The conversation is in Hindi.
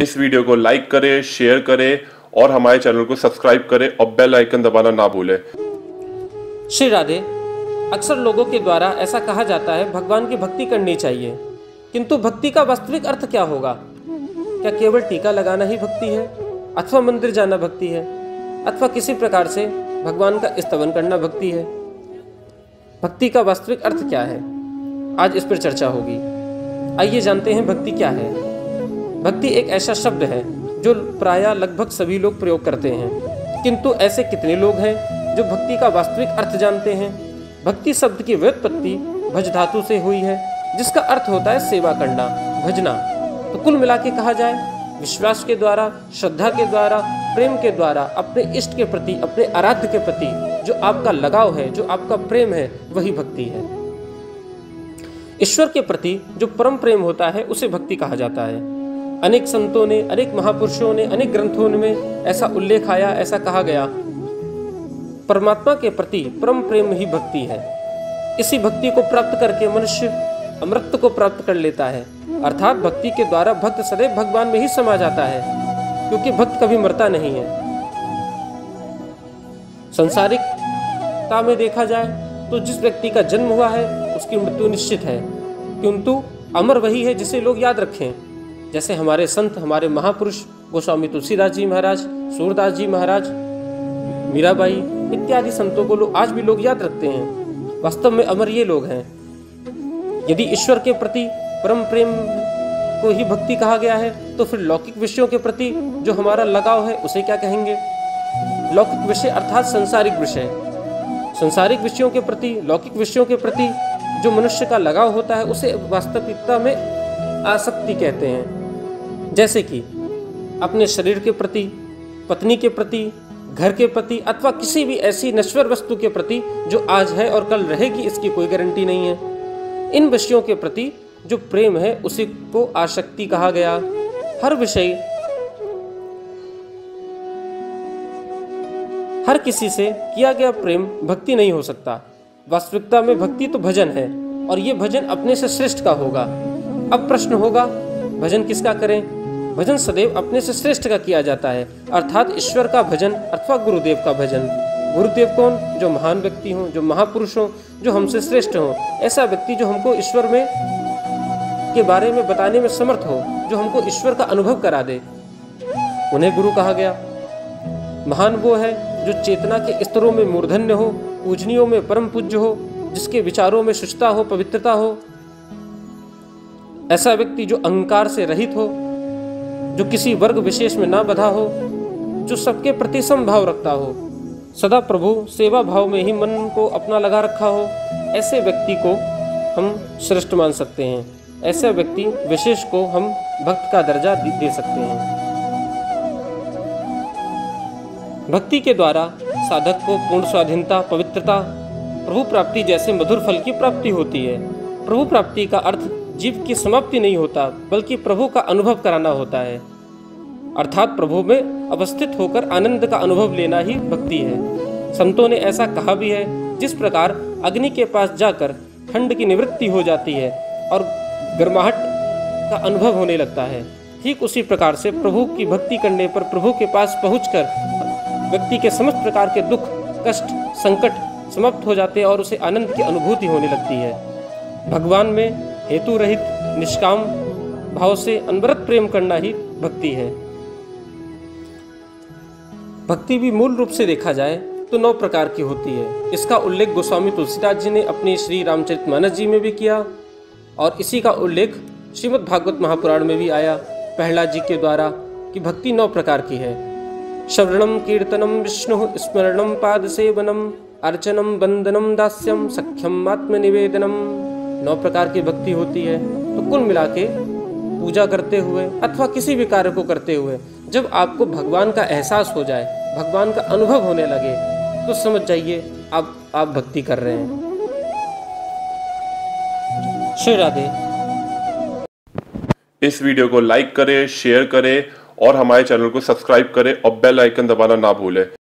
इस वीडियो को लाइक करें, शेयर करें और हमारे चैनल को सब्सक्राइब करें और बेल आइकन दबाना ना भूलें। श्री राधे। अक्सर लोगों के द्वारा ऐसा कहा जाता है भगवान की भक्ति करनी चाहिए, किंतु भक्ति का वास्तविक अर्थ क्या होगा? क्या केवल टीका लगाना ही भक्ति है, अथवा मंदिर जाना भक्ति है, अथवा किसी प्रकार से भगवान का स्तवन करना भक्ति है? भक्ति का वास्तविक अर्थ क्या है? आज इस पर चर्चा होगी। आइए जानते हैं भक्ति क्या है। भक्ति एक ऐसा शब्द है जो प्रायः लगभग सभी लोग प्रयोग करते हैं, किंतु ऐसे कितने लोग हैं जो भक्ति का वास्तविक अर्थ जानते हैं? भक्ति शब्द की व्युत्पत्ति भज धातु से हुई है, जिसका अर्थ होता है सेवा करना, भजना। तो कुल मिला के कहा जाए, विश्वास के द्वारा, श्रद्धा के द्वारा, प्रेम के द्वारा अपने इष्ट के प्रति, अपने आराध्य के प्रति जो आपका लगाव है, जो आपका प्रेम है, वही भक्ति है। ईश्वर के प्रति जो परम प्रेम होता है उसे भक्ति कहा जाता है। अनेक संतों ने, अनेक महापुरुषों ने, अनेक ग्रंथों में ऐसा उल्लेख आया, ऐसा कहा गया, परमात्मा के प्रति परम प्रेम ही भक्ति है। इसी भक्ति को प्राप्त करके मनुष्य अमृत को प्राप्त कर लेता है, अर्थात भक्ति के द्वारा भक्त सदैव भगवान में ही समा जाता है, क्योंकि भक्त कभी मरता नहीं है। संसारिकता में देखा जाए तो जिस व्यक्ति का जन्म हुआ है उसकी मृत्यु निश्चित है, किंतु अमर वही है जिसे लोग याद रखें। जैसे हमारे संत, हमारे महापुरुष गोस्वामी तुलसीदास जी महाराज, सूरदास जी महाराज, मीराबाई इत्यादि संतों को आज भी लोग याद रखते हैं। वास्तव में अमर ये लोग हैं। यदि ईश्वर के प्रति परम प्रेम को ही भक्ति कहा गया है, तो फिर लौकिक विषयों के प्रति जो हमारा लगाव है उसे क्या कहेंगे? लौकिक विषय अर्थात संसारिक विषय। संसारिक विषयों के प्रति, लौकिक विषयों के प्रति जो मनुष्य का लगाव होता है उसे वास्तविकता में आसक्ति कहते हैं। जैसे कि अपने शरीर के प्रति, पत्नी के प्रति, घर के प्रति, अथवा किसी भी ऐसी नश्वर वस्तु के प्रति जो आज है और कल रहेगी, इसकी कोई गारंटी नहीं है। इन विषयों के प्रति जो प्रेम है उसी को आसक्ति कहा गया। हर विषय, हर किसी से किया गया प्रेम भक्ति नहीं हो सकता। वास्तविकता में भक्ति तो भजन है, और ये भजन अपने से श्रेष्ठ का होगा। अब प्रश्न होगा, भजन किसका करें? भजन सदैव अपने से श्रेष्ठ का किया जाता है, अर्थात ईश्वर का भजन अथवा गुरुदेव का भजन। गुरुदेव कौन? जो महान व्यक्ति हों, जो महापुरुष हों, जो हमसे श्रेष्ठ हों। ऐसा व्यक्ति जो हमको ईश्वर में के बारे में बताने में समर्थ हो, जो हमको ईश्वर का अनुभव करा दे, उन्हें गुरु कहा गया। महान वो है जो चेतना के स्तरों में मूर्धन्य हो, पूजनियों में परम पूज्य हो, जिसके विचारों में शुचिता हो, पवित्रता हो। ऐसा व्यक्ति जो अहंकार से रहित हो, जो किसी वर्ग विशेष में ना बधा हो, जो सबके प्रति समभाव रखता हो, सदा प्रभु सेवा भाव में ही मन को अपना लगा रखा हो, ऐसे व्यक्ति को हम श्रेष्ठ मान सकते हैं। ऐसे व्यक्ति विशेष को हम भक्त का दर्जा दे सकते हैं। भक्ति के द्वारा साधक को पूर्ण स्वाधीनता, पवित्रता, प्रभु प्राप्ति जैसे मधुर फल की प्राप्ति होती है। प्रभु प्राप्ति का अर्थ जीव की समाप्ति नहीं होता, बल्कि प्रभु का अनुभव कराना होता है, अर्थात प्रभु में अवस्थित होकर आनंद का अनुभव लेना ही भक्ति है। संतों ने ऐसा कहा भी है, जिस प्रकार अग्नि के पास जाकर ठंड की निवृत्ति हो जाती है और गर्माहट का अनुभव होने लगता है, ठीक उसी प्रकार से प्रभु की भक्ति करने पर प्रभु के पास पहुंचकर व्यक्ति के समस्त प्रकार के दुख, कष्ट, संकट समाप्त हो जाते हैं और उसे आनंद की अनुभूति होने लगती है। भगवान में हेतु रहित निष्काम भाव से अनवरत प्रेम करना ही भक्ति है। भक्ति भी मूल रूप से देखा जाए तो 9 प्रकार की होती है। इसका उल्लेख गोस्वामी तुलसीदास जी ने अपनी श्री रामचरितमानस जी में भी किया, और इसी का उल्लेख श्रीमद् भागवत महापुराण में भी आया प्रहलाद जी के द्वारा कि भक्ति 9 प्रकार की है। श्रवणम कीर्तनम विष्णु स्मरणम पाद सेवनम अर्चनम वंदनम दास्यम सख्यम आत्मनिवेदनम। 9 प्रकार की भक्ति होती है। तो कुल मिला के पूजा करते हुए अथवा किसी भी कार्य को करते हुए जब आपको भगवान का एहसास हो जाए, भगवान का अनुभव होने लगे, तो समझ जाइए आप भक्ति कर रहे हैं। श्री राधे। इस वीडियो को लाइक करें, शेयर करें और हमारे चैनल को सब्सक्राइब करें और बेल आइकन दबाना ना भूलें।